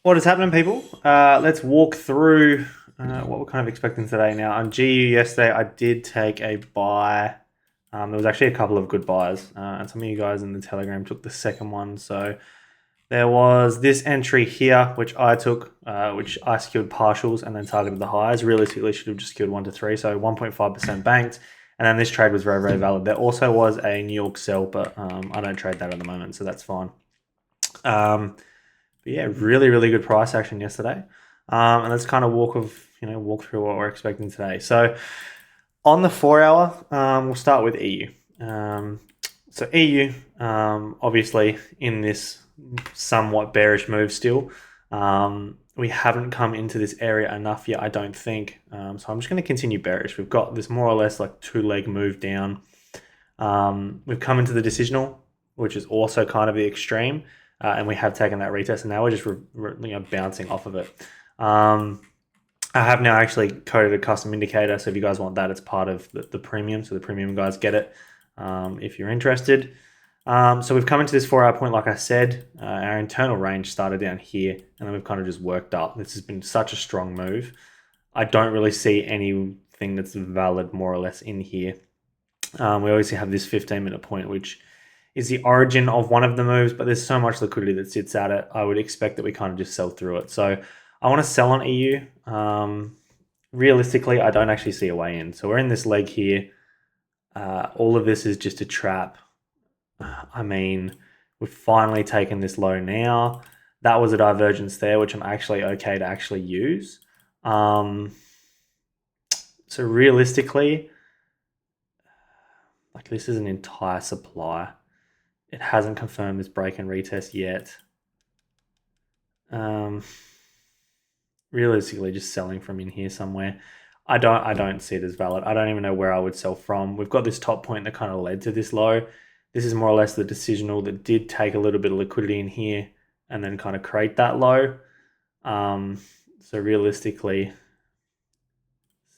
What is happening, people? Let's walk through what we're kind of expecting today. Now, on GU yesterday, I did take a buy. There was actually a couple of good buys, and some of you guys in the Telegram took the second one. So there was this entry here, which I took, which I secured partials and then targeted the highs. Realistically, should have just secured 1 to 3, so 1.5% banked. And then this trade was very, very valid. There also was a New York sell, but I don't trade that at the moment, so that's fine. But yeah, really, really good price action yesterday. And let's kind of walk through what we're expecting today. So on the 4 hour, we'll start with EU. So EU, obviously in this somewhat bearish move still. We haven't come into this area enough yet, I don't think. So I'm just going to continue bearish. We've got this more or less like 2-leg move down. We've come into the decisional, which is also kind of the extreme. And we have taken that retest, and now we're just bouncing off of it. I have now actually coded a custom indicator, so if you guys want that, it's part of the premium, so the premium guys get it if you're interested. So we've come into this 4 hour point, like I said. Our internal range started down here, and then we've kind of just worked up. This has been such a strong move. I don't really see anything that's valid more or less in here. We obviously have this 15-minute point, which is the origin of one of the moves, but there's so much liquidity that sits at it. I would expect that we kind of just sell through it. So I want to sell on EU. Realistically, I don't actually see a way in. So we're in this leg here. All of this is just a trap. I mean, we've finally taken this low now. That was a divergence there, which I'm actually okay to actually use. So realistically, like this is an entire supply. It hasn't confirmed this break and retest yet. Realistically, just selling from in here somewhere. I don't see it as valid. I don't even know where I would sell from. We've got this top point that kind of led to this low. This is more or less the decisional that did take a little bit of liquidity in here and then kind of create that low. So realistically,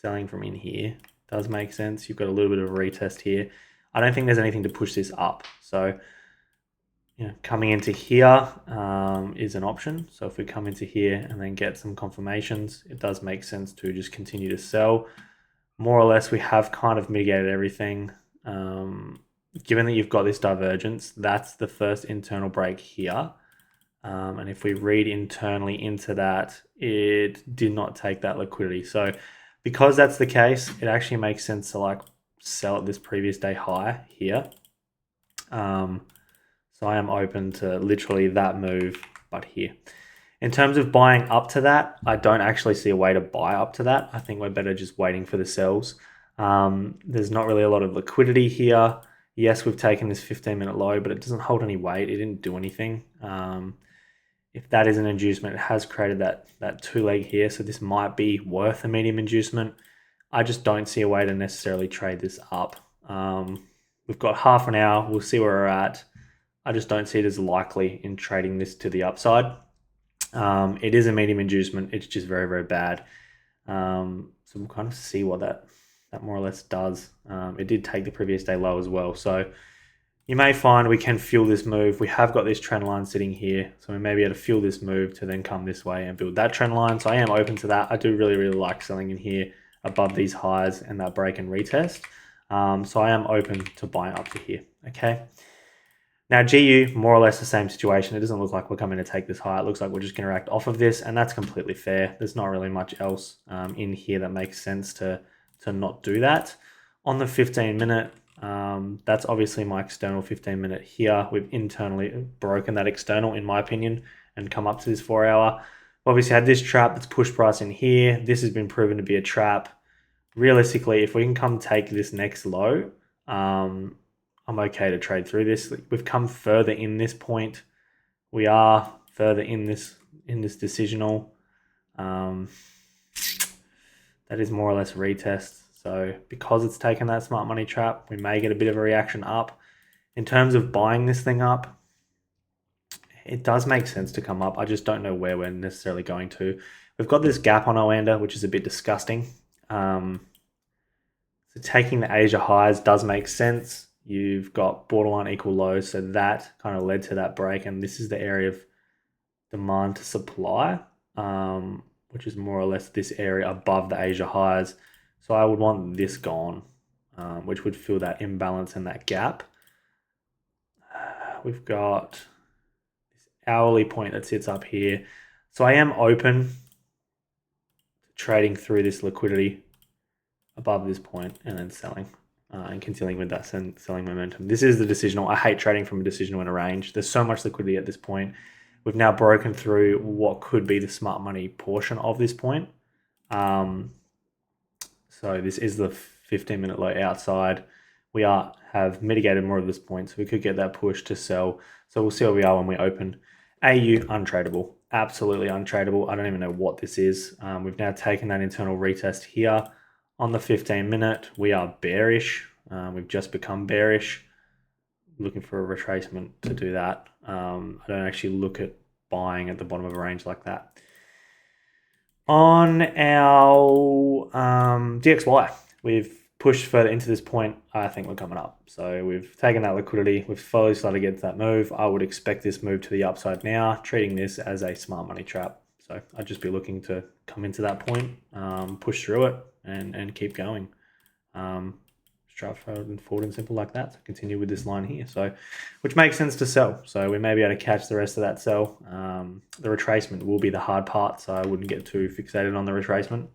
selling from in here does make sense. You've got a little bit of a retest here. I don't think there's anything to push this up. So coming into here is an option. So if we come into here and then get some confirmations, it does make sense to just continue to sell. More or less, we have kind of mitigated everything. Given that you've got this divergence, that's the first internal break here. And if we read internally into that, it did not take that liquidity. So because that's the case, it actually makes sense to like sell at this previous day high here. So I am open to literally that move, but here. In terms of buying up to that, I don't actually see a way to buy up to that. I think we're better just waiting for the sells. There's not really a lot of liquidity here. Yes, we've taken this 15-minute low, but it doesn't hold any weight. It didn't do anything. If that is an inducement, it has created that 2-leg here, so this might be worth a medium inducement. I just don't see a way to necessarily trade this up. We've got half an hour. We'll see where we're at. I just don't see it as likely in trading this to the upside. It is a medium inducement. It's just very, very bad. So we'll kind of see what that more or less does. It did take the previous day low as well. So you may find we can fuel this move. We have got this trend line sitting here. So we may be able to fuel this move to then come this way and build that trend line. So I am open to that. I do really, really like selling in here above these highs and that break and retest. So I am open to buying up to here. Okay. Now, GU, more or less the same situation. It doesn't look like we're coming to take this high. It looks like we're just going to react off of this, and that's completely fair. There's not really much else in here that makes sense to not do that. On the 15-minute, that's obviously my external 15-minute here. We've internally broken that external, in my opinion, and come up to this 4 hour. Obviously had this trap that's pushed price in here. This has been proven to be a trap. Realistically, if we can come take this next low, I'm okay to trade through this. We've come further in this point. We are further in this decisional. That is more or less retest. So because it's taken that smart money trap, we may get a bit of a reaction up. In terms of buying this thing up, it does make sense to come up. I just don't know where we're necessarily going to. We've got this gap on Oanda, which is a bit disgusting. So taking the Asia highs does make sense. You've got borderline equal lows, so that kind of led to that break, and this is the area of demand to supply, which is more or less this area above the Asia highs. So I would want this gone, which would fill that imbalance and that gap. We've got this hourly point that sits up here. So I am open to trading through this liquidity above this point and then selling and continuing with that selling momentum. This is the decisional. I hate trading from a decisional in a range. There's so much liquidity at this point. We've now broken through what could be the smart money portion of this point. So this is the 15-minute low outside. We have mitigated more of this point, so we could get that push to sell. So we'll see where we are when we open. AU, untradeable. Absolutely untradeable. I don't even know what this is. We've now taken that internal retest here. On the 15-minute, we are bearish. We've just become bearish. Looking for a retracement to do that. I don't actually look at buying at the bottom of a range like that. On our DXY, we've pushed further into this point. I think we're coming up. So we've taken that liquidity. We've slowly started to get to that move. I would expect this move to the upside now, treating this as a smart money trap. So I'd just be looking to come into that point, push through it, and keep going. Straightforward and forward and simple like that. So continue with this line here. So, which makes sense to sell. So we may be able to catch the rest of that sell. The retracement will be the hard part, so I wouldn't get too fixated on the retracement.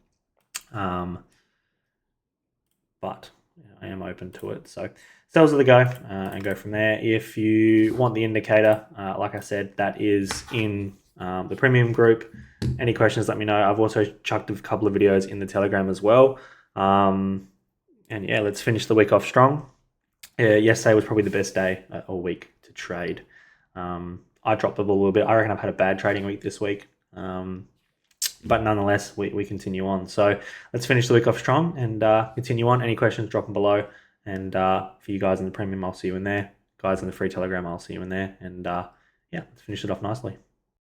But I am open to it. So sells are the go and go from there. If you want the indicator, like I said, that is in the premium group. Any questions, let me know. I've also chucked a couple of videos in the Telegram as well. And yeah, let's finish the week off strong. Yesterday was probably the best day all week to trade. I dropped the ball a little bit. I reckon I've had a bad trading week this week. But nonetheless, we continue on. So let's finish the week off strong and continue on. Any questions, drop them below. And for you guys in the premium, I'll see you in there. Guys in the free Telegram, I'll see you in there. And yeah, let's finish it off nicely.